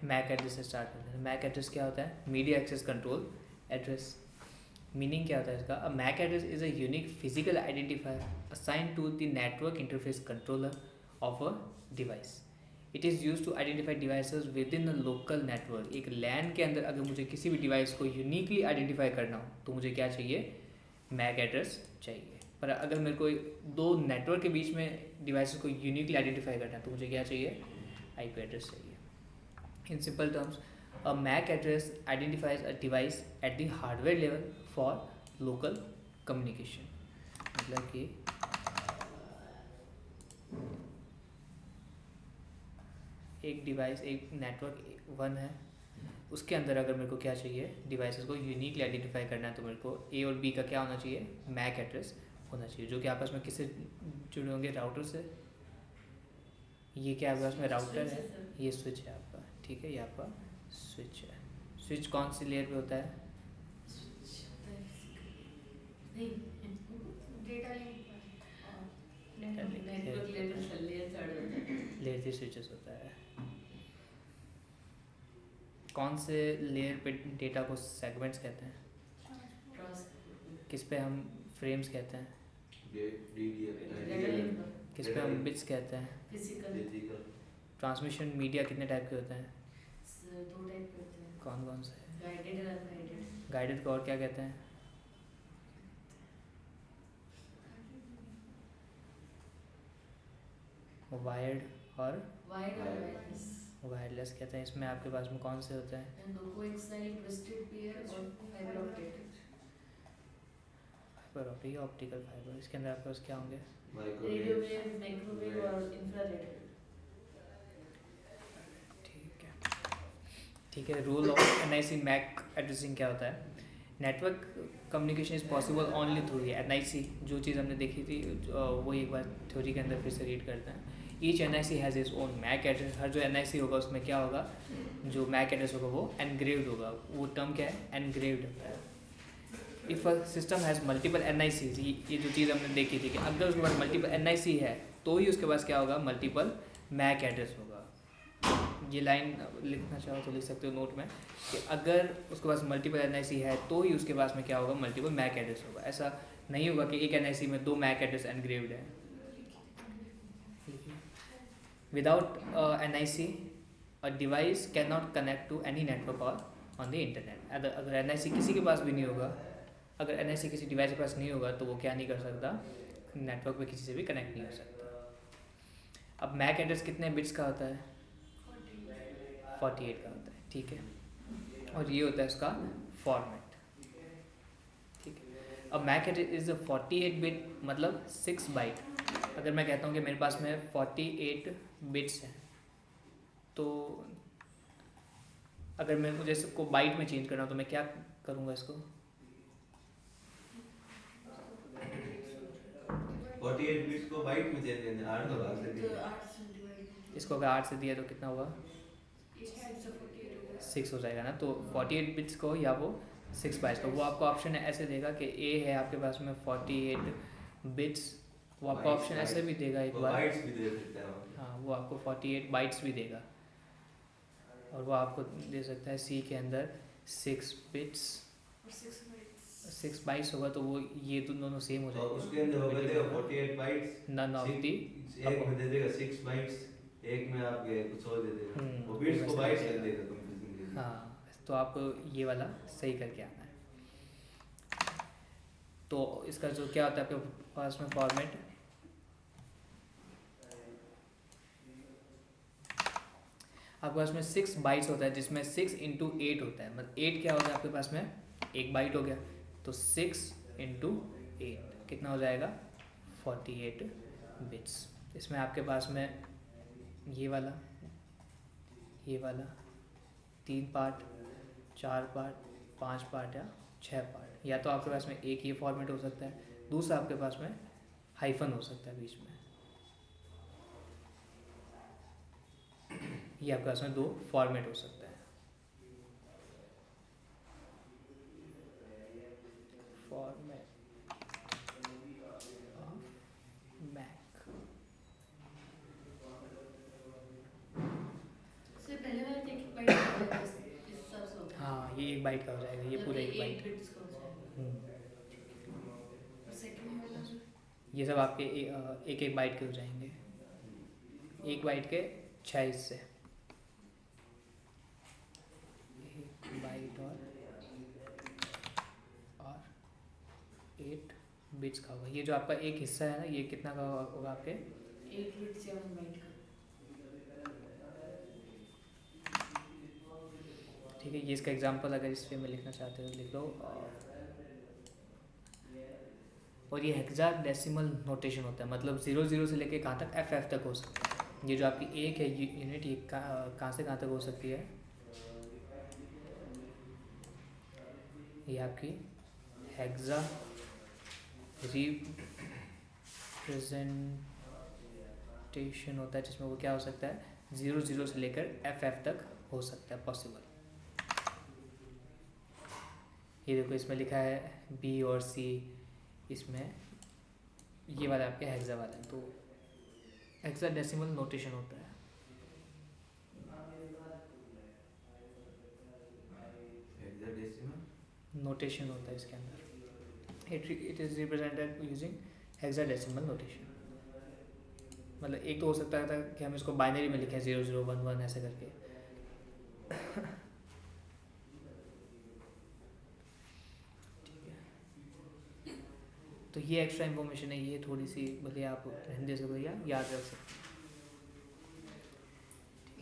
Mac address से start करते हैं। मैक एड्रेस क्या होता है? Media access control address. Meaning क्या होता है इसका? A MAC address is a unique physical identifier assign to the network interface controller of a device. It is use to identify devices with in a local network. एक LAN के अंदर अगर मुझे किसी भी डिवाइस को यूनिकली आइडेंटिफाई करना हो तो मुझे क्या चाहिए? मैक एड्रेस चाहिए। पर अगर मेरे को दो नेटवर्क के बीच में डिवाइसेस को यूनिकली आइडेंटिफाई करना है तो मुझे क्या चाहिए? आईपी एड्रेस चाहिए। In simple terms, a MAC address identifies a device at the hardware level for local communication. मतलब कि एक डिवाइस, एक नेटवर्क वन है, उसके अंदर अगर मेरे को क्या चाहिए? डिवाइसेस को यूनिकली आइडेंटिफाई करना है तो मेरे को ए और बी का क्या होना चाहिए? मैक एड्रेस होना चाहिए, जो कि आपस में किससे जुड़े होंगे? राउटर से। ये क्या आपके पास में राउटर है, ये स्विच है आपका, ठीक है, ये आपका स्विच है। स्विच कौन सी लेयर पे होता है? लेयर थ्री स्विचेस होता है। कौन से लेयर पे डेटा को सेगमेंट्स कहते हैं? किस पे हम फ्रेम्स कहते हैं? किस पे हम बिट्स कहते हैं? ट्रांसमिशन मीडिया कितने टाइप के होते हैं? दो टाइप के होते हैं। कौन कौन से? गाइडेड और अनगाइडेड। गाइडेड को और क्या कहते हैं? वायर्ड और वायरलेस। वायरलेस कहते हैं। इसमें आपके पास में कौन से होते हैं? दो कोएक्सियल ट्विस्टेड पेयर और fibre optic. Fibre optic, optical fibre. इसके अंदर आपके पास क्या होंगे? रेडियो वेव, माइक्रोवेव और इंफ्रारेड। ठीक है, ठीक है। Rule of NIC MAC addressing क्या होता है? Network communication is possible only through NIC. जो चीज़ हमने देखी थी वो एक बार थ्योरी के अंदर फिर से रीड करते हैं। Each NIC has its own MAC address. हर जो एनआईसी होगा उसमें क्या होगा? जो मैक एड्रेस होगा वो एनग्रेव्ड होगा। वो टर्म क्या है? एनग्रेव्ड होता है। If a system has multiple NIC, ये जो चीज़ हमने देखी थी कि अगर उसके पास मल्टीपल एनआईसी है तो ही उसके पास क्या होगा? मल्टीपल मैक एड्रेस होगा। ये लाइन लिखना चाहो तो लिख सकते हो नोट में कि अगर उसके पास मल्टीपल एनआईसी है तो ही उसके पास में क्या होगा? मल्टीपल मैक एड्रेस होगा। ऐसा नहीं होगा कि एक एनआईसी में दो मैक एड्रेस एनग्रेव्ड है। Without NIC a device can not connect to any network और ऑन द इंटरनेट। अगर एनआईसी किसी के पास भी नहीं होगा, अगर एनआईसी किसी डिवाइस के पास नहीं होगा तो वो क्या नहीं कर सकता? नेटवर्क पे किसी से भी कनेक्ट नहीं हो सकता। अब मैक एड्रेस कितने बिट्स का होता है? 48 का होता है, ठीक है। और ये होता है उसका फॉर्मेट, ठीक है। अब MAC address is a 48 bit, मतलब 6 बाइट। अगर मैं कहता हूँ कि मेरे पास में 48 बिट्स हैं तो अगर मैं मुझे इसको बाइट में चेंज करना हो तो मैं क्या करूँगा? इसको 48 बिट्स को बाइट में चेंज करना है, 8 का भाग से दिया। इसको अगर 8 से दिया तो कितना होगा? 6 हो जाएगा ना। तो 48 बिट्स को या वो 6 बाइट्स को, वो आपको ऑप्शन ऐसे देगा कि ए है आपके पास में 48 बिट्स, वो आपको ऑप्शन ऐसे भी देगा एक बार। बाइट्स भी दे सकता है। हाँ, वो आपको 48 बाइट्स भी देगा और वो आपको दे सकता है सी के अंदर 6 बिट्स और 6 बाइट्स होगा तो वो ये तो दोनों सेम हो तो जाएंगे। उसके अंदर होगा देगा 48 बाइट्स, नन ऑफ दी एक में दे देगा 6 बाइट्स, एक में आपके कुछ और दे देगा, वो बिट्स को बाइट्स कर देगा कंफ्यूजन के लिए। हाँ, तो आपको ये वाला सही करके आना है। तो इसका जो क्या होता है आपके पास में फॉर्मेट, आपके पास में 6 बाइट्स होता है जिसमें 6 इंटू 8 होता है। मतलब 8 क्या होता है आपके पास में? एक बाइट हो गया, तो 6 इंटू 8 कितना हो जाएगा? 48 बिट्स। इसमें आपके पास में ये वाला, ये वाला 3 पार्ट, 4 पार्ट, 5 पार्ट या 6 पार्ट। या तो आपके पास में एक ये फॉर्मेट हो सकता है, दूसरा आपके पास में हाइफन हो सकता है बीच में। ये आपके पास में 2 फॉर्मेट हो सकता है। Format MAC. से पहले वाला एक बाइट बाइट का हो जाएगा, ये पूरा 1 बाइट। बिट्स का हो जाएगा। और सेकंड वाला जो ये सब आपके एक एक बाइट के हो जाएंगे, 1 बाइट के 6 हिस्से, 1 बाइट और 8 बिट्स का होगा। ये जो आपका एक हिस्सा है ना, ये कितना का होगा आपके? 8 बिट्स या 1 बाइट का। ठीक है, ये इसका एग्जांपल अगर इस पे में लिखना चाहते हो लिख लो। और ये हेक्साडेसिमल नोटेशन होता है, मतलब 00 से लेके कहाँ तक, FF तक हो सकता है। ये जो आपकी एक है यूनिट, ये कहाँ से कहाँ तक हो सकती है? ये आपकी हेक्सा रिप्रेजेंटेशन होता है, जिसमें वो क्या हो सकता है, 00 से लेकर FF तक हो सकता है पॉसिबल। ये देखो इसमें लिखा है B और C, इसमें ये वाला आपके हेक्सा वाला है, तो हेक्साडेसिमल नोटेशन होता है। हेक्साडेसिमल नोटेशन होता है इसके अंदर, it is represented using hexadecimal notation. मतलब एक तो हो सकता था कि हम इसको बाइनरी में लिखें 0011 ऐसे करके, ठीक है। तो ये एक्स्ट्रा इन्फॉर्मेशन है, ये थोड़ी सी भले आप ध्यान दे सको या याद रख सकते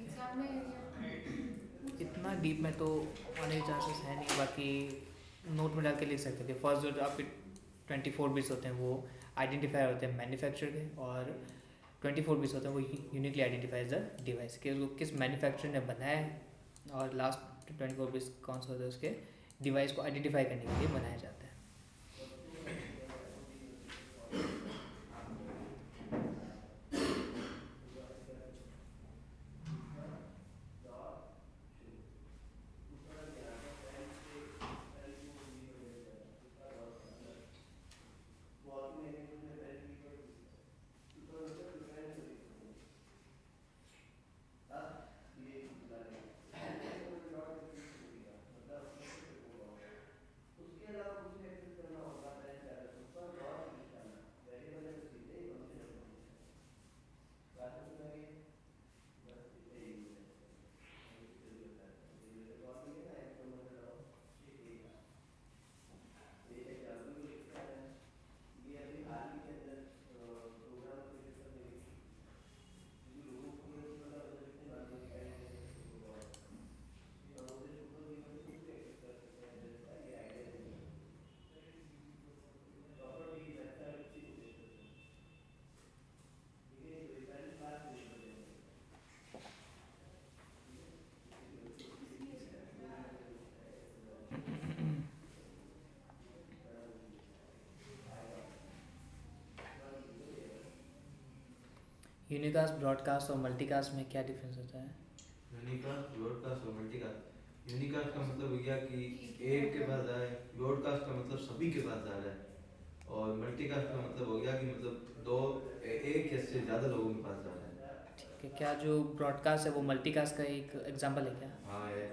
एग्जाम में हो। इतना डीप में तो आने के चांसेस है नहीं, बाकी नोट में डाल के लिख सकते थे। फर्स्ट जो आपके 24 बिट्स होते हैं वो आइडेंटिफायर होते हैं मैन्युफैक्चरर के, और 24 बिट्स होते हैं वो यूनिकली आइडेंटिफाइज द डिवाइस के, उसको किस मैन्युफैक्चरर ने बनाया है, और लास्ट 24 बिट्स कौन सा होता है उसके डिवाइस को आइडेंटिफाई करने के लिए बनाया जाता है। यूनिकास्ट, ब्रॉडकास्ट और मल्टीकास्ट में क्या डिफरेंस होता है? यूनिकास्ट, ब्रॉडकास्ट और मल्टीकास्ट। यूनिकास्ट का मतलब हो गया कि एक के पास जा रहा है, ब्रॉडकास्ट का मतलब सभी के पास जा रहा है, और मल्टीकास्ट का मतलब हो गया कि मतलब एक या से ज़्यादा लोगों के पास जा रहा है। ठीक है, क्या जो ब्रॉडकास्ट है वो मल्टीकास्ट का एक एग्जांपल है क्या? हाँ है,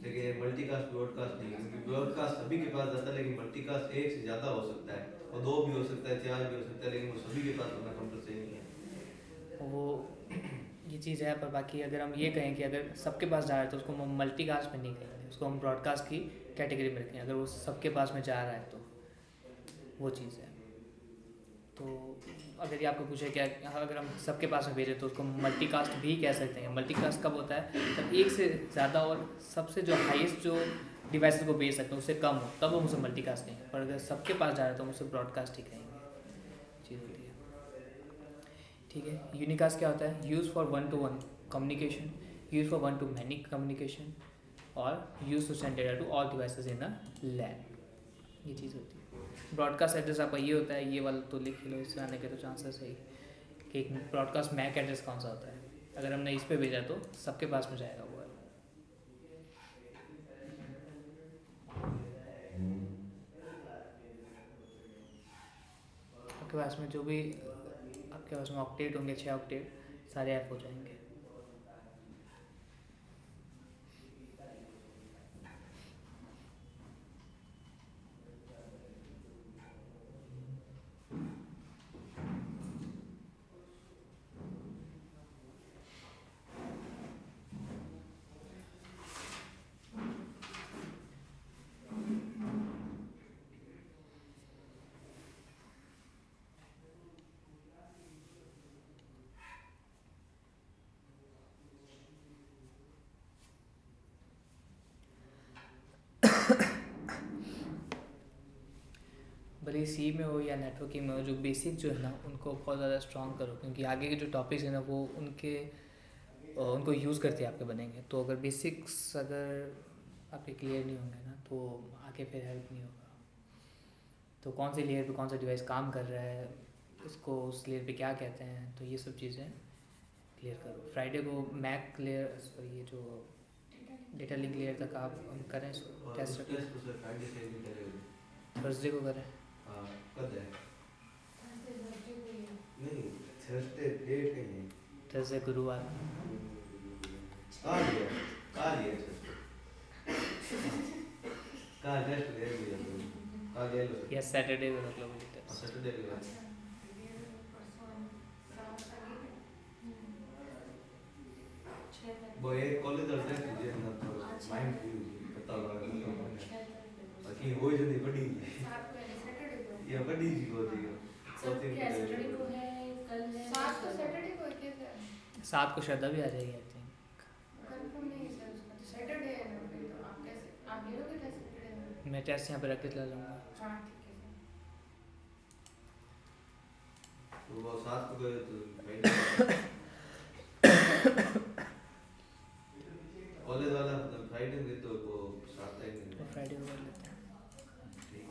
लेकिन मल्टीकास्ट ब्रॉडकास्ट नहीं है, क्योंकि ब्रॉडकास्ट सभी के पास जाता है, लेकिन मल्टीकास्ट एक से ज़्यादा हो सकता है, और 2 भी हो सकता है, 4 भी हो सकता है, लेकिन वो सभी के पास होना कंपलसरी नहीं है। वो ये चीज़ है, पर बाकी अगर हम ये कहें कि अगर सबके पास जा रहा है तो उसको हम मल्टीकास्ट में नहीं कहेंगे, उसको हम ब्रॉडकास्ट की कैटेगरी में रखें। अगर वो सबके पास में जा रहा है तो वो चीज़ है। तो अगर ये आपको पूछे कि अगर हम सबके पास में भेजें तो उसको मल्टीकास्ट भी कह सकते हैं। मल्टीकास्ट कब होता है? तब एक से ज़्यादा और सबसे जो हाईएस्ट जो डिवाइसेस को भेज सकते हैं उससे कम हो, तब हम उसे मल्टीकास्ट कहेंगे। पर अगर सबके पास जा रहा है तो हम उसे ब्रॉडकास्ट ही कहेंगे। चीज़ होती है, ठीक है। यूनिकास्ट क्या होता है? Use for 1 to 1 communication, use for 1 to many communication, और use to send data to all devices in a LAN. ये चीज़ होती है। ब्रॉडकास्ट एड्रेस आपका ये होता है, ये वाला तो लिख लो, इससे आने के तो चांसेस है कि एक ब्रॉडकास्ट मैक एड्रेस कौन सा होता है। अगर हमने इस पे भेजा तो सबके पास में जाएगा वो है। आपके पास में जो भी आपके पास में ऑक्टेट होंगे, 6 ऑक्टेट सारे ऐप हो जाएंगे। भले सी में हो या नेटवर्किंग में हो, जो बेसिक जो है ना उनको बहुत ज़्यादा स्ट्रॉन्ग करो, क्योंकि आगे के जो टॉपिक्स हैं ना वो उनको यूज़ करते आपके बनेंगे। तो अगर बेसिक्स अगर आपके क्लियर नहीं होंगे ना तो आगे फिर हेल्प नहीं होगा। तो कौन से लेयर पे कौन सा डिवाइस काम कर रहा है, इसको उस लेयर पे क्या कहते हैं, तो ये सब चीज़ें क्लियर करो। फ्राइडे को मैक लेयर, सॉरी ये जो डेटा लिंक लेयर तक आप हम करें इसको और टेस्ट उस टेस्ट को सर फ्राइडे से भी करेंगे। थर्सडे को करें। कब है? नहीं, थर्सडे डेट कहीं है। थर्सडे गुरुवार। कहाँ लिया? कहाँ लिया थर्सडे? कहाँ टेस्ट ले लिया तुम? कहाँ ले लो? या सैटरडे को रख लो मुझे टेस्ट। सैटरडे को है। वो एक कॉलेज और टेस्ट दिया ना तो माइंड फ्री हुई, पता लगा बाकी वो जो नहीं पढ़ी ये पढ़ी जी को दी सैटरडे को है, कल है, 7 को सैटरडे को कैसे 7 को श्रद्धा भी आ जाएगी आई थिंक। कंफर्म नहीं है सर उसका, तो सैटरडे है ना, फिर तो आप कैसे आप ले लोगे टेस्ट सैटरडे में? मैं टेस्ट यहाँ पे रख के चला जाऊँगा। हाँ ठीक है सर। तो वो 7 को गए तो फ्राइडे कॉलेज वाला मतलब फ्राइडे में तो वो 7 तक तो नहीं फ्राइडे को कर लेते हैं। ठीक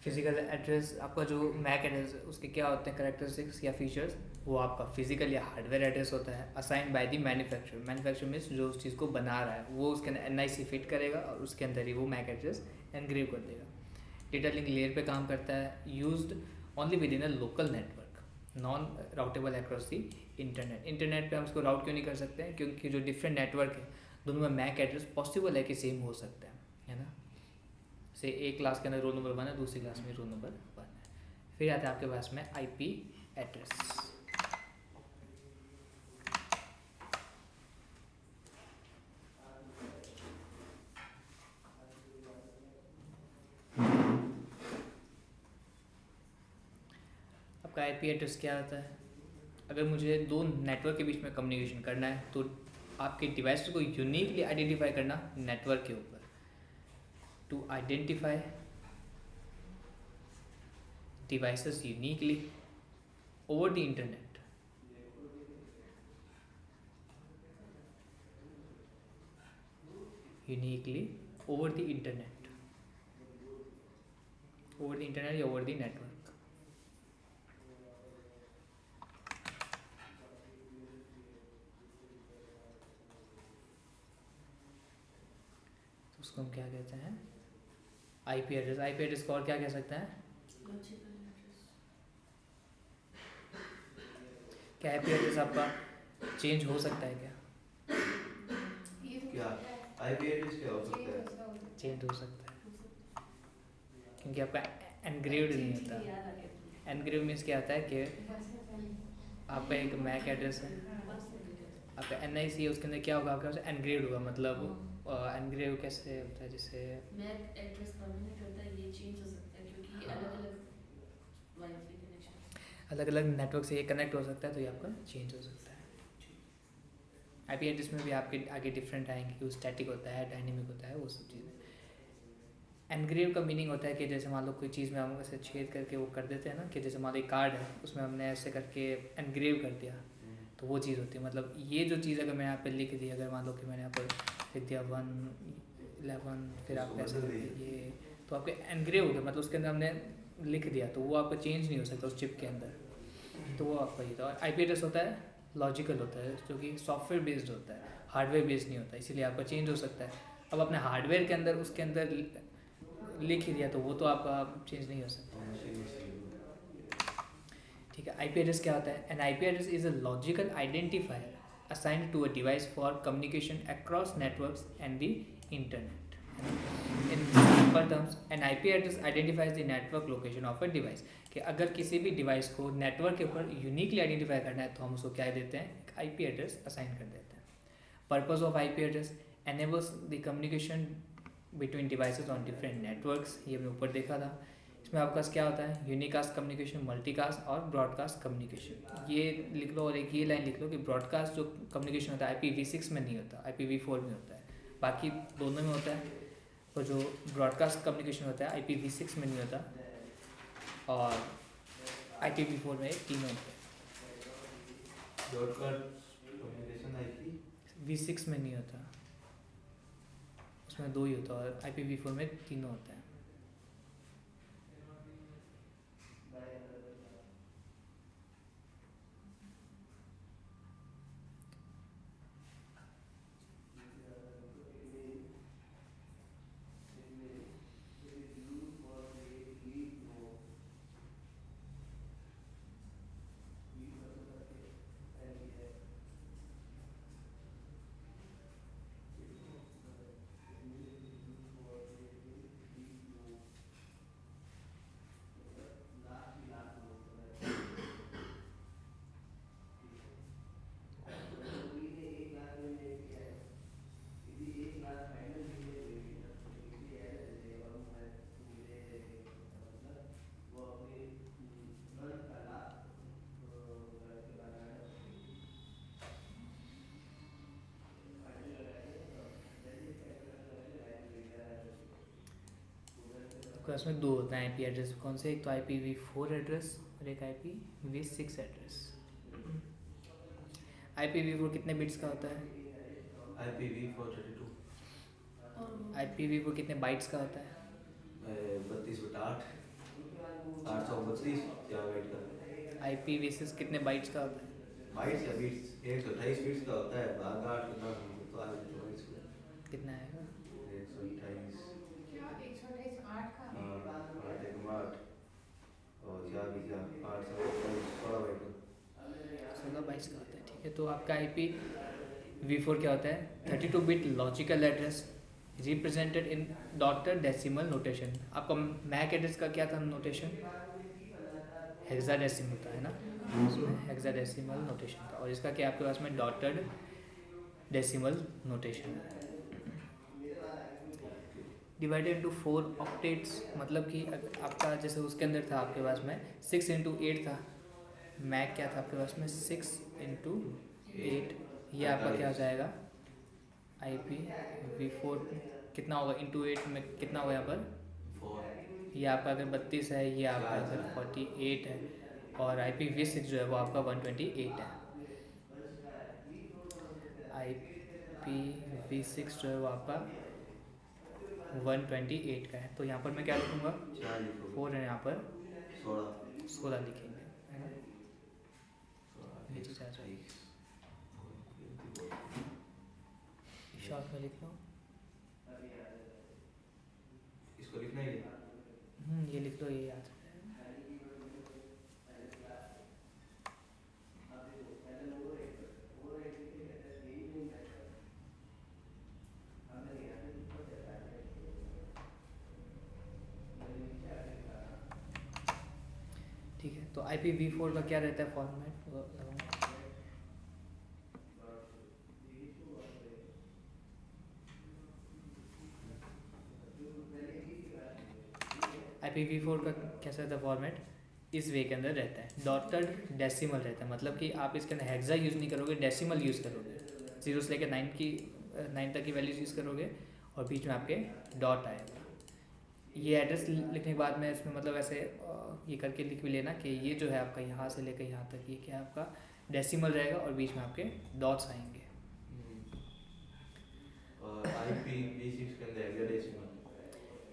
फिजिकल एड्रेस आपका जो मैक एड्रेस उसके क्या होते हैं करेक्टरिस्टिक्स या फीचर्स, वो आपका फिजिकल या हार्डवेयर एड्रेस होता है assign by the manufacturer. Manufacturer means जो उस चीज़ को बना रहा है वो उसके अंदर NIC फिट करेगा और उसके अंदर ही वो मैक एड्रेस एनग्रेव कर देगा। डेटा लिंक लेयर पे काम करता है, used only with in a local network, non routable across the internet. Internet पे हम उसको राउट क्यों नहीं कर सकते हैं, क्योंकि जो डिफरेंट नेटवर्क है दोनों में मैक एड्रेस पॉसिबल है कि सेम हो सकता है ना। से एक क्लास के अंदर रोल नंबर 1 है, दूसरी क्लास में रोल नंबर 1 है। फिर आता है आपके पास में IP एड्रेस। आपका IP एड्रेस क्या होता है, अगर मुझे दो नेटवर्क के बीच में कम्युनिकेशन करना है तो आपके डिवाइस को यूनिकली आइडेंटिफाई करना नेटवर्क के ऊपर। To identify devices uniquely over the internet, uniquely over the internet, over the internet या ओवर द नेटवर्क। उसको हम क्या कहते हैं IP एड्रेस। IP एड्रेस को और क्या कह सकते हैं, लॉजिकल एड्रेस। क्या IP एड्रेस आपका चेंज हो सकता है क्या? ये तो क्या? IP एड्रेस क्या हो सकता है? चेंज हो सकता है क्योंकि आपका एनग्रेव्ड नहीं होता। याद आ गया। एनग्रेव मीन्स क्या होता है कि आपका एक मैक एड्रेस है, आपका NIC है, उसके अंदर क्या होगा आपके पास एनग्रेव्ड होगा। मतलब एनग्रेव कैसे होता है, जैसे मैक एड्रेस परमानेंट होता है, ये चेंज हो सकता है क्योंकि अलग-अलग वाईफाई कनेक्शन, अलग अलग नेटवर्क से ये कनेक्ट हो सकता है, तो ये आपका चेंज हो सकता है। IP एड्रेस में भी आपके आगे डिफरेंट आएंगे कि वो स्टैटिक होता है, डायनेमिक होता है, वो सब चीज़ें। एनग्रेव का मीनिंग होता है कि जैसे मान लो कोई चीज़ में हम ऐसे छेद करके वो कर देते हैं ना, कि जैसे मान लो एक कार्ड है उसमें हमने ऐसे करके एनग्रेव कर दिया, तो वो चीज़ होती है। मतलब ये जो चीज़ अगर मैं यहाँ पे लिख दी, अगर मान लो कि मैंने यहाँ पर लिख दिया 111, फिर आप ऐसे ये, तो आपके एनग्रेव हो गया, मतलब उसके अंदर हमने लिख दिया, तो वो आपका चेंज नहीं हो सकता उस चिप के अंदर, तो वो आपका ये था। और IP एड्रेस होता है लॉजिकल होता है, जो कि सॉफ्टवेयर बेस्ड होता है, हार्डवेयर बेस्ड नहीं होता, इसीलिए आपका चेंज हो सकता है। अब अपने हार्डवेयर के अंदर उसके अंदर लिख ही दिया तो वो तो आपका चेंज नहीं हो सकता। ठीक है। IP एड्रेस क्या होता है, an IP address is a logical identifier assigned to a device for communication across networks and the internet. In simple terms an IP address identifies the network location of a device, कि अगर किसी भी device को network के ऊपर uniquely identify करना है तो हम उसको क्या देते हैं, एक IP एड्रेस असाइन कर देते हैं। Purpose of IP address enables the communication between devices on different networks, ये हमने ऊपर देखा था। इसमें आपके पास क्या होता है, यूनिकास्ट कम्युनिकेशन, मल्टीकास्ट और ब्रॉडकास्ट कम्युनिकेशन। ये लिख लो और एक ये लाइन लिख लो कि ब्रॉडकास्ट जो कम्युनिकेशन होता है IPv6 में नहीं होता, IPv4 में होता है, बाकी दोनों में होता है। और जो ब्रॉडकास्ट कम्युनिकेशन होता है IPv6 में नहीं होता, और IPv4 में तीनों होते ब्रॉडकास्ट कम्युनिकेशन आईपी हैं। V6 में नहीं होता, उसमें 2 ही होता है, और IPv4 में तीनों होता है। आपके पास में 2 होता है IP एड्रेस, कौन से? एक तो IPv4 एड्रेस और एक IPv6 एड्रेस। IPv4 कितने बिट्स का होता है? IPv4 32 और IPv4 कितने बाइट्स का होता है? 32/8 832 क्या बाइट का IPv6 कितने बाइट्स का होता है? बाइट्स या बीट्स 128 बीट्स का होता है, भाग 8 कितना तो आ जाता है इसको कितना आएगा? 128 क्या 128 8 का? हाँ 8 1 8 और 4 भी क्या 8 16 बाइट का 16 बाइट्स का होता है। ठीक है, तो आपका IPv4 क्या होता है? 32 bit logical address represented in daughter decimal notation. आपका मैक एड्रेस का क्या था नोटेशन? हेक्साडेसिमल था, है ना? उसमें हेक्साडेसिमल नोटेशन था, और इसका क्या आपके पास में डॉटेड डेसिमल नोटेशन है। डिवाइडेड इंटू 4 ऑक्टेट्स, मतलब कि आपका जैसे उसके अंदर था आपके पास में 6x8 था, मैक क्या था आपके पास में 6x8, ये आपका क्या हो जाएगा? IPv4 कितना होगा इंटू 8 में कितना होगा यहाँ पर? 4 ये आपका अगर 32 है, ये आपका अगर 48 है, और IPv6 जो है वो आपका 128 है। IPv6 जो है वो आपका 128 का है। तो यहाँ पर मैं क्या लिखूँगा? 4 लिखो 4 है, यहाँ पर 16 16 लिखेंगे, है ना? 16 ये चीज़ आ जाएगी। 21 शॉर्ट में लिख लो। इसको लिखना ही है ये लिख लो, ये याद है। ठीक है, तो IPv4 का क्या रहता है फॉर्मेट? IPv4 का कैसा रहता है फॉर्मेट? इस वे के अंदर रहता है, डॉटेड डेसिमल रहता है, मतलब कि आप इसके अंदर हेक्सा यूज़ नहीं करोगे, डेसिमल यूज़ करोगे। 0 से लेकर 9 तक की वैल्यूज यूज़ करोगे, और बीच में आपके डॉट आएगा। ये एड्रेस लिखने के बाद में इसमें मतलब ऐसे ये करके लिख भी लेना कि ये जो है आपका यहाँ से लेकर यहाँ तक ये क्या है आपका डेसिमल रहेगा, और बीच में आपके डॉट्स आएंगे। और IPv6 के अंदर हेक्साडेसिमल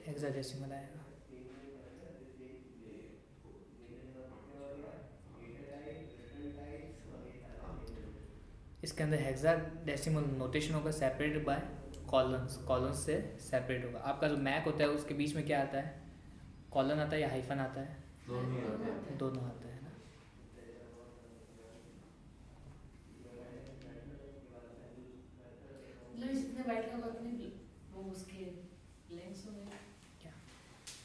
हेक्साडेसिमल आएगा। इसके अंदर हेक्साडेसिमल नोटेशन होगा सेपरेटेड बाय कॉलन्स से सेपरेट होगा। आपका जो मैक होता है उसके बीच में क्या आता है? कॉलन आता है या हाइफन आता है? दोनों ही होते हैं दोनों आता है ना। मतलब जितने बाइट का होगा उतने वो उसके लेंथ्स होंगे। क्या?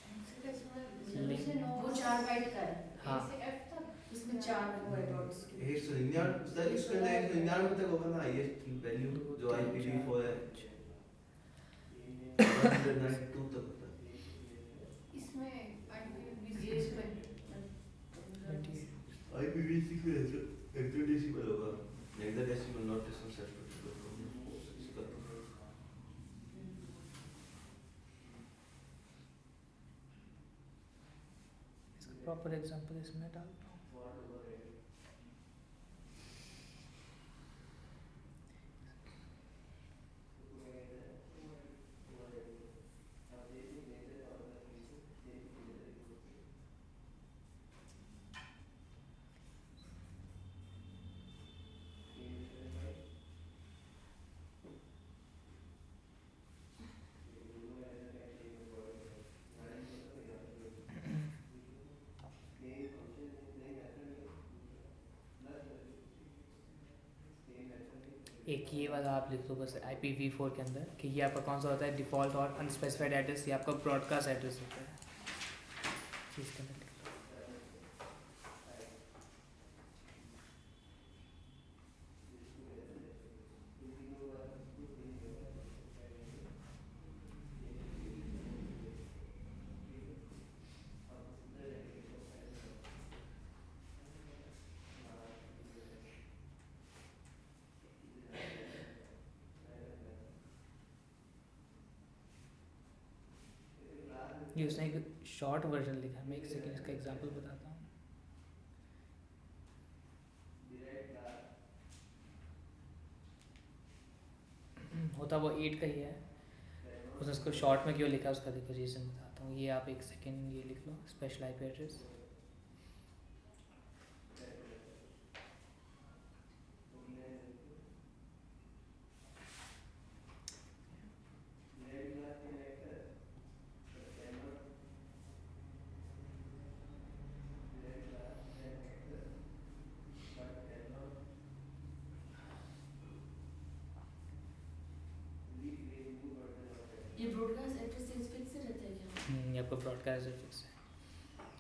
हेक्साडेसिमल से 9 वो 4 बाइट का है, हाँ, A से F तक। उसमें 4 वो है डॉट्स। 199 इसके अंदर 199 तक होगा ना हाईएस्ट वैल्यू जो IPv4 है 192 तक होता है। इसमें ये IPv6 में IPv6 में हेक्साडेसिमल होगा, हेक्साडेसिमल नोटेशन सेपरेट होगा इसका। प्रॉपर एग्जांपल इसमें डालता हूँ। एक ये वाला आप लिख दो बस IPv4 के अंदर कि ये आपका कौन सा होता है, डिफ़ॉल्ट और अनस्पेसिफाइड एड्रेस, ये आपका ब्रॉडकास्ट एड्रेस होता है। चीज़ के अंदर लिख लो। ये उसने एक शॉर्ट वर्जन लिखा है, मैं एक सेकेंड इसका एग्जांपल बताता हूँ। होता वो 8 का ही है, उसने उसको शॉर्ट में क्यों लिखा उसका देखो रीज़न बताता हूँ। ये आप एक सेकेंड ये लिख लो, स्पेशल IP एड्रेस। ये ब्रॉडकास्ट एड्रेस सेल्स फिक्स रहता है क्या? ये आपका ब्रॉडकास्ट एड्रेस है।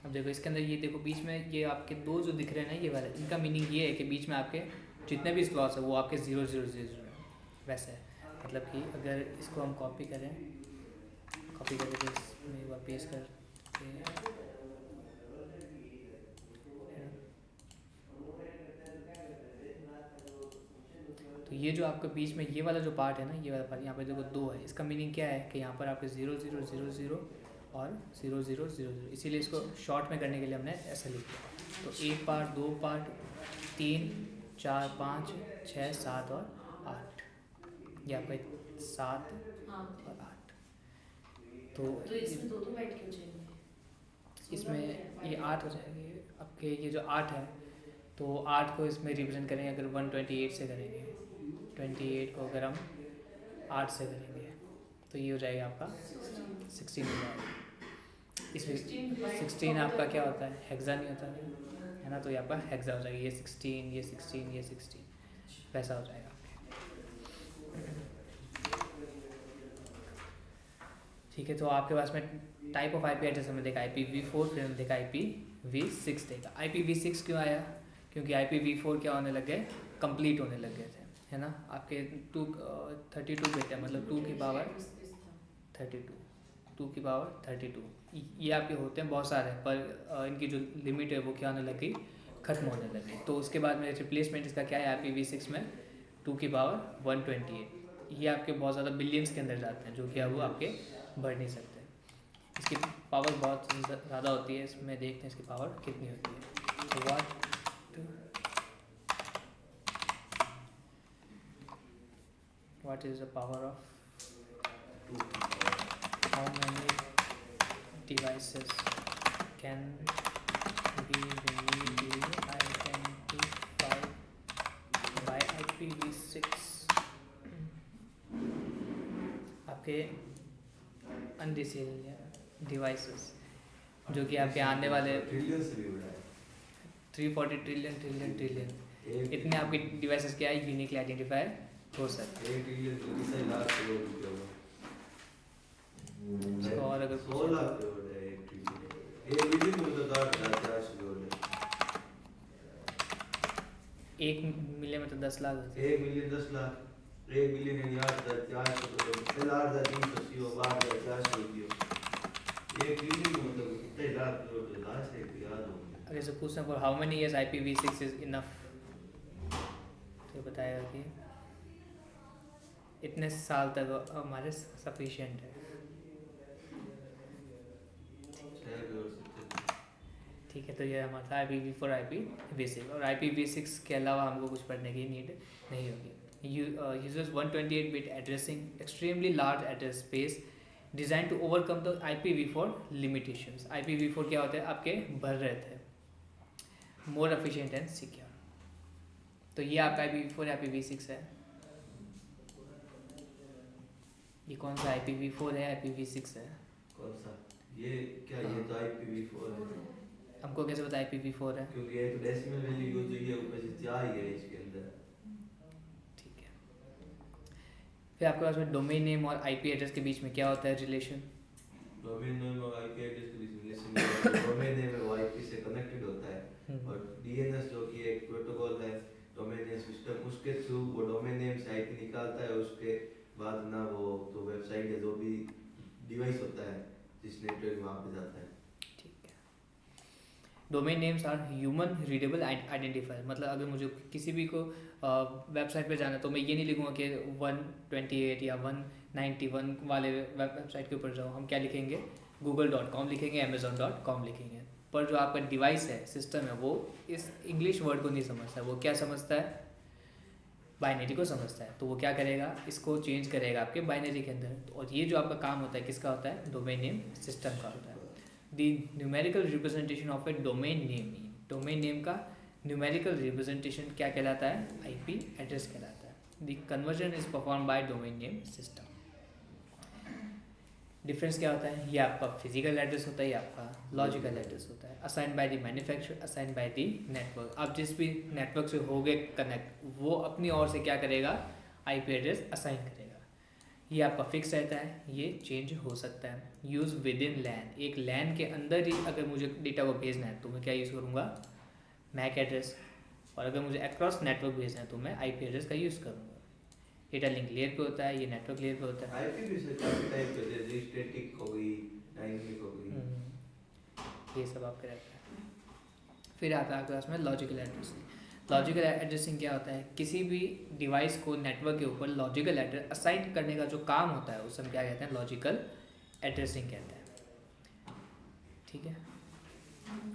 अब देखो इसके अंदर ये देखो बीच में ये आपके दो जो दिख रहे हैं ना ये वाले, इनका मीनिंग ये है कि बीच में आपके जितने भी स्लॉट्स है वो आपके 0 0 0 0 है, वैसे है। मतलब कि अगर इसको हम कॉपी करें, कॉपी करके इसमें एक बार पेस्ट करके, तो ये जो आपके बीच में ये वाला जो पार्ट है ना, ये वाला पार्ट यहाँ पे देखो 2 है। इसका मीनिंग क्या है कि यहाँ पर आपके 0 0 0 0 और 0 0 0 0, इसीलिए इसको शॉर्ट में करने के लिए हमने ऐसा लिख दिया। तो 1 पार्ट, 2 पार्ट, 3 4 5 6 7 और 8, ये आपका 7 हाँ और 8। तो इसमें दो बाइट क्यों चाहिए? इसमें ये 8 हो जाएंगे आपके, ये जो 8 है तो 8 को इसमें रिप्रेजेंट करेंगे अगर 128 से करेंगे, 28 को अगर हम 8 से करेंगे तो ये हो जाएगा आपका 16 हो जाएगा। इसमें 16 आपका क्या होता है, हेक्सा नहीं होता है ना, तो ये आपका हेक्सा हो जाएगा। ये 16, ये 16, ये 16 वैसा हो जाएगा आपके। ठीक है, तो आपके पास में टाइप ऑफ IP एड्रेस हमने देखा IPv4, फिर हमने देखा IPv6 देखा। IPv6 क्यों आया, क्योंकि IPv4 क्या होने लग गए, कंप्लीट होने लग गए थे, है ना। आपके 32 बिट है, मतलब 2 की पावर 32, 2 की पावर 32 ये आपके होते हैं बहुत सारे, पर इनकी जो लिमिट है वो क्या होने लग गई, ख़त्म होने लगी। तो उसके बाद में रिप्लेसमेंट इसका क्या है IPv6 में 2 की पावर 128, ये आपके बहुत ज़्यादा बिलियंस के अंदर जाते हैं, जो कि अब वो आपके बढ़ नहीं सकते। इसकी पावर बहुत ज़्यादा होती है, इसमें देखते हैं इसकी पावर कितनी होती है। तो what is the power of how many devices can be readily identified by IPv6? आपके अनडिसेबल डिवाइसेस जो कि आपके आने वाले ट्रिलियन से भी बड़ा है, 340 ट्रिलियन ट्रिलियन ट्रिलियन इतने आपके डिवाइसेस क्या है, यूनिकली आइडेंटिफाई हो सकते हैं। 1 ट्रिलियन तो कितना लाख करोड़ रुपया हुआ। इसको और अगर 100 लाख करोड़ है 1 ट्रिलियन। 1 बिलियन में तो 10,000 करोड़ है। 1 मिलियन में तो 10 लाख होते हैं। 1 मिलियन 10 लाख, 1 बिलियन यानी 8,400 करोड़, 8,380 हो, 8,400 रुपये। 1 ट्रिलियन का मतलब कितने लाख करोड़, तो लाख से याद होंगे। अगर इसे पूछना for how many years IPv6 is enough, तो बताएगा कि इतने साल तक हमारे सफिशिएंट है। ठीक है, तो ये हमारा था IPv4 IPv6, और IPv6 के अलावा हमको कुछ पढ़ने की नीड नहीं होगी। Uses 128 bit addressing, extremely large address space, designed to overcome the IPv4 limitations. IPv4 क्या होता है, आपके भर रहे थे, more efficient and secure। तो ये आपका IPv4 IPv6 है। ये कौन सा IPv4 है IPv6 है? कौन सा? ये क्या? ये तो IPv4 है। हमको कैसे पता IPv4 है? क्योंकि एक डेसिमल वैल्यू यूज हुई है, ऊपर से 4 ही है इसके अंदर। ठीक है, फिर आपके पास में डोमेन नेम और IP एड्रेस के बीच में क्या होता है रिलेशन? डोमेन नेम और IP एड्रेस के बीच में रिलेशन, डोमेन नेम है वो IP से कनेक्टेड होता है, और DNS जो कि एक प्रोटोकॉल है, डोमेन नेम सिस्टम, उसके थ्रू वो डोमेन नेम से IP निकालता है। उसके बाद ना वो तो वेबसाइट या जो भी डिवाइस होता है जिस नेटवर्क वहाँ पे जाता है। ठीक है, domain names are human readable identifier. मतलब अगर मुझे किसी भी को वेबसाइट पे जाना है तो मैं ये नहीं लिखूँगा कि 128 या 191 वाले वेबसाइट के ऊपर जाऊँ। हम क्या लिखेंगे? google.com लिखेंगे, amazon.com लिखेंगे। पर जो आपका डिवाइस है, सिस्टम है, वो इस इंग्लिश वर्ड को नहीं समझता है। वो क्या समझता है? बाइनरी को समझता है। तो वो क्या करेगा? इसको चेंज करेगा आपके बाइनरी के अंदर। और ये जो आपका काम होता है किसका होता है? डोमेन नेम सिस्टम का होता है। The numerical representation of A domain name, domain name का न्यूमेरिकल रिप्रेजेंटेशन क्या कहलाता है? IP एड्रेस कहलाता है। The conversion is perform by domain name system. Difference क्या होता है? ये आपका फिजिकल एड्रेस होता है, ये आपका लॉजिकल एड्रेस होता है। Assign by the manufacturer, assign by the network. आप जिस भी नेटवर्क से होगे कनेक्ट, वो अपनी ओर से क्या करेगा? IP एड्रेस असाइन करेगा। ये आपका फिक्स रहता है, ये चेंज हो सकता है। यूज़ विद इन लैन, एक लैन के अंदर ही अगर मुझे डेटा को भेजना है तो मैं क्या यूज़ करूँगा? MAC address. और अगर मुझे अक्रॉस नेटवर्क भेजना है तो मैं IP एड्रेस का यूज़ करूँगा। डेटा लिंक लेयर पे होता है, ये नेटवर्क लेयर पे होता है। IP भी से काफी टाइप के होते हैं, स्टैटिक हो गई, डायनेमिक हो गई, ये सब आपके रहता है। फिर आता है आपके पास में लॉजिकल एड्रेसिंग। लॉजिकल एड्रेसिंग क्या होता है? किसी भी डिवाइस को नेटवर्क के ऊपर लॉजिकल एड्रेस असाइन करने का जो काम होता है उसे हम क्या कहते हैं? लॉजिकल एड्रेसिंग कहते हैं। ठीक है,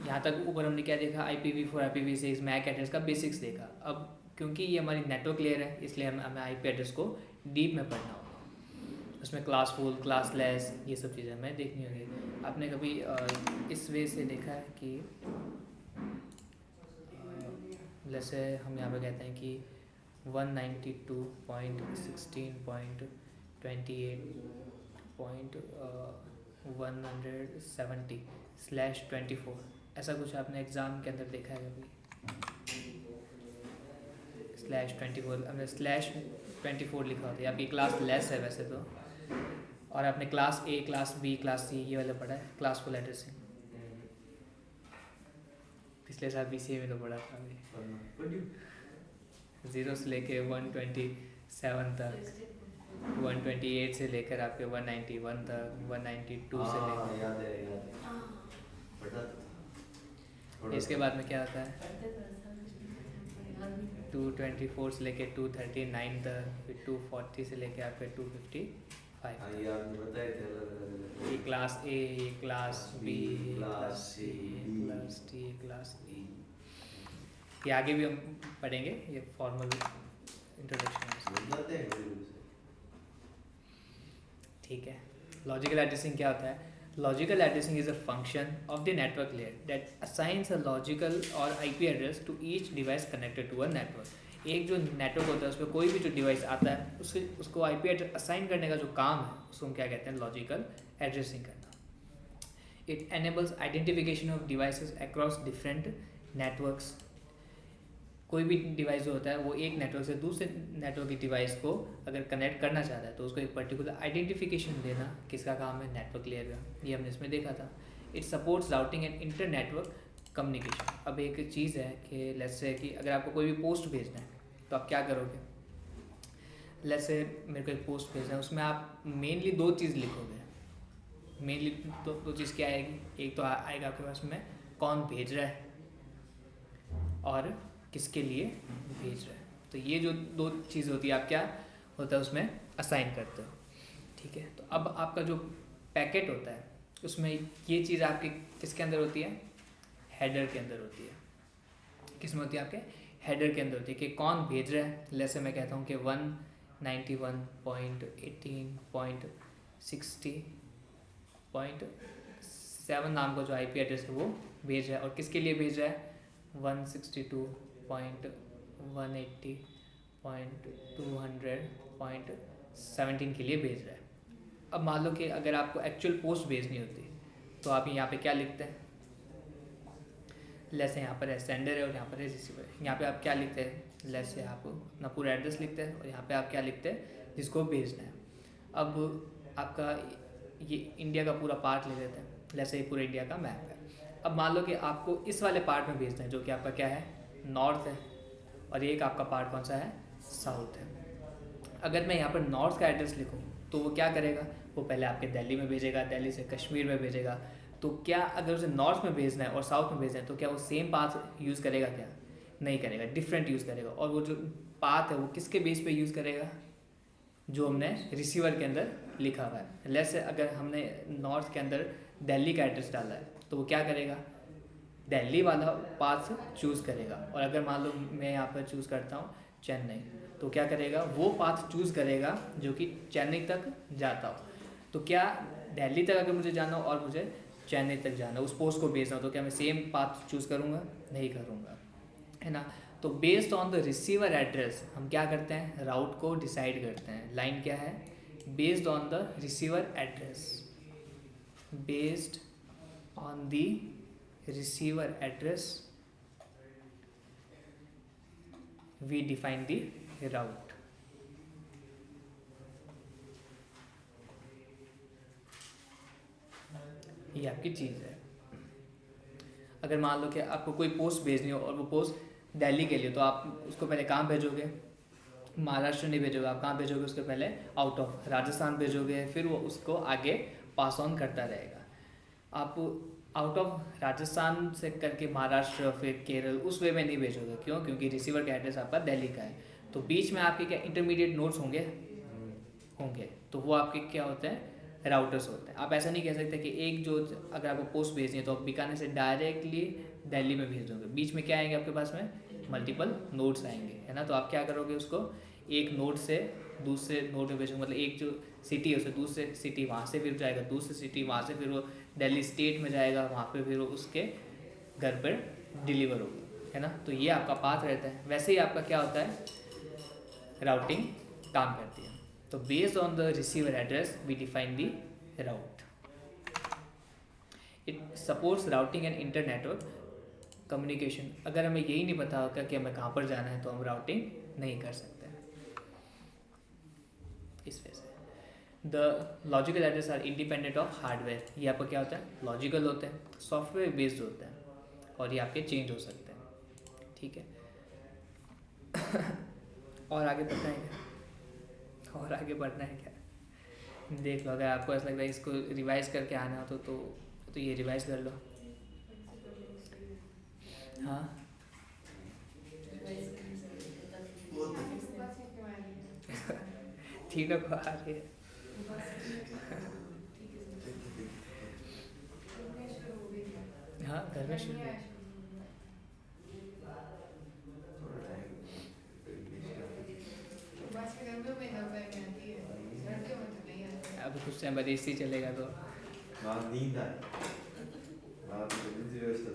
यहाँ तक ऊपर हमने क्या देखा? IPv4 IPv6 मैक एड्रेस का बेसिक्स देखा। अब क्योंकि ये हमारी नेटवर्क लेयर है, इसलिए हमें IP एड्रेस को डीप में पढ़ना होगा। उसमें क्लासफुल, क्लासलेस, ये सब चीज़ें हमें देखनी होगी। आपने कभी इस वे से देखा है कि जैसे हम यहाँ पे कहते हैं कि 192.16.28.170/24, ऐसा कुछ आपने एग्ज़ाम के अंदर देखा है कभी? /24, हमने /24 लिखा होता है। आपकी क्लास लेस है वैसे तो, और आपने class A, class B, class C ये वाला पढ़ा है, क्लासफुल एड्रेसिंग। पिछले साल BCA में तो पढ़ा था अभी। 0 से लेके 127 तक, 128 से लेकर आपके 191 तक, 192 से लेकर, याद है पढ़ा था। इसके बाद में क्या होता है? 224 से लेके 239 तक, फिर 240 से लेके आपके 255 तक। याद बताए थे अलग-अलग। ये क्लास A, ये क्लास B, क्लास C, ये क्लास D, क्लास E। ये आगे भी हम पढ़ेंगे, ये फॉर्मल इंट्रोडक्शन है। ठीक है, लॉजिकल एड्रेसिंग क्या होता है? Logical addressing is a function of the network layer that assigns a logical or IP address to each device connected to a network. एक जो नेटवर्क होता है उस पर कोई भी जो डिवाइस आता है उसको IP एड्रेस असाइन करने का जो काम है उसको हम क्या कहते हैं? लॉजिकल एड्रेसिंग करना। It enables identification of devices across different networks. कोई भी डिवाइस जो होता है वो एक नेटवर्क से दूसरे नेटवर्क की डिवाइस को अगर कनेक्ट करना चाहता है तो उसको एक पर्टिकुलर आइडेंटिफिकेशन देना किसका काम है? नेटवर्क लेयर का। ये हमने इसमें देखा था। It supports routing and inter network communication. अब एक चीज़ है कि लेट्स से कि अगर आपको कोई भी पोस्ट भेजना है तो आप क्या करोगे? लेट्स से मेरे को एक पोस्ट भेजना है, उसमें आप मेनली 2 चीज़ लिखोगे। मेनली दो चीज़ क्या आएगी? एक तो आएगा आपके पास में कौन भेज रहा है और किसके लिए भेज रहा है। तो ये जो 2 चीज़ होती है आप क्या होता है उसमें असाइन करते हो। ठीक है, तो अब आपका जो पैकेट होता है उसमें ये चीज़ आपके किसके अंदर होती है? हेडर के अंदर होती है। किस में होती है? आपके हेडर के अंदर होती है कि कौन भेज रहा है। जैसे मैं कहता हूँ कि 191.18.60.7 नाम का जो आईपी एड्रेस है वो भेज रहा है, और किसके लिए भेज रहा है? 162.180.200.17 के लिए भेज रहा है। अब मान लो कि अगर आपको एक्चुअल पोस्ट भेजनी होती तो आप यहाँ पे क्या लिखते हैं? लेस यहाँ पर है सेंडर है और यहाँ पर है रिसीवर है। यहाँ पे आप क्या लिखते हैं? लेस से आप अपना पूरा एड्रेस लिखते हैं और यहाँ पे आप क्या लिखते हैं? जिसको भेजना है। अब आपका ये इंडिया का पूरा पार्ट ले लेते हैं, जैसे ये पूरा इंडिया का मैप है। अब मान लो कि आपको इस वाले पार्ट में भेजना है जो कि आपका क्या है? नॉर्थ है, और एक आपका पार्ट कौन सा है? साउथ है। अगर मैं यहाँ पर नॉर्थ का एड्रेस लिखूँ तो वो क्या करेगा? वो पहले आपके दिल्ली में भेजेगा, दिल्ली से कश्मीर में भेजेगा। तो क्या अगर उसे नॉर्थ में भेजना है और साउथ में भेजना है तो क्या वो सेम पाथ यूज़ करेगा? क्या नहीं करेगा, डिफरेंट यूज़ करेगा। और वो जो पाथ है वो किसके बेस पे यूज़ करेगा? जो हमने रिसीवर के अंदर लिखा हुआ है। लेट्स से अगर हमने नॉर्थ के अंदर दिल्ली का एड्रेस डाला है तो वो क्या करेगा? दिल्ली वाला पाथ चूज़ करेगा। और अगर मान लो मैं यहाँ पर चूज़ करता हूँ चेन्नई, तो क्या करेगा? वो पाथ चूज़ करेगा जो कि चेन्नई तक जाता हो। तो क्या दिल्ली तक अगर मुझे जाना हो और मुझे चेन्नई तक जाना, उस पोस्ट को भेजना हो, तो क्या मैं सेम पाथ चूज़ करूँगा? नहीं करूँगा, है ना। तो based on the receiver address हम क्या करते हैं? राउट को डिसाइड करते हैं। लाइन क्या है? Based on the receiver address, based on the receiver address we define the route। ये आपकी चीज़ है। अगर मान लो कि आपको कोई पोस्ट भेजनी हो और वो पोस्ट दिल्ली के लिए, तो आप उसको पहले कहाँ भेजोगे? महाराष्ट्र नहीं भेजोगे, आप कहाँ भेजोगे? उसके पहले आउट ऑफ राजस्थान भेजोगे, फिर वो उसको आगे पास ऑन करता रहेगा। आप आउट ऑफ राजस्थान से करके महाराष्ट्र, फिर केरल, उस वे में नहीं भेजोगे। क्यों? क्योंकि रिसीवर का एड्रेस आपका दिल्ली का है। तो बीच में आपके क्या इंटरमीडिएट नोड्स होंगे? तो वो आपके क्या होते हैं? राउटर्स होते हैं। आप ऐसा नहीं कह सकते कि एक जो अगर आपको पोस्ट भेजनी है तो आप बीकानेर से डायरेक्टली दिल्ली में भेज दोगे। बीच में क्या आएंगे आपके पास में? मल्टीपल नोड्स आएंगे, है ना। तो आप क्या करोगे? उसको एक नोड से दूसरे नोड में भेजोगे। मतलब एक जो सिटी है उसे दूसरे सिटी, वहाँ से फिर जाएगा दूसरी सिटी, वहाँ से फिर वो दिल्ली स्टेट में जाएगा, वहाँ पे फिर वो उसके घर पर डिलीवर होगा, है ना। तो ये आपका पाथ रहता है। वैसे ही आपका क्या होता है? राउटिंग काम करती है। तो based on the receiver address we define the route. It supports routing and inter network communication. अगर हमें यही नहीं पता होगा कि हमें कहाँ पर जाना है तो हम राउटिंग नहीं कर सकते। इस वजह से the logical address are independent of hardware. ये आपका क्या होता है? लॉजिकल होते हैं, सॉफ्टवेयर बेस्ड होते हैं, और ये आपके चेंज हो सकते हैं, ठीक है। और आगे बढ़ना है क्या? और आगे बढ़ना है क्या? देख लो, अगर आपको ऐसा लगता है इसको रिवाइज करके आना हो तो ये रिवाइज कर लो। हाँ, तीनों को आ रही है। हाँ, घर में शुरू है। अब कुछ टाइम बाद एसी चलेगा तो नींद आए, व्यवस्था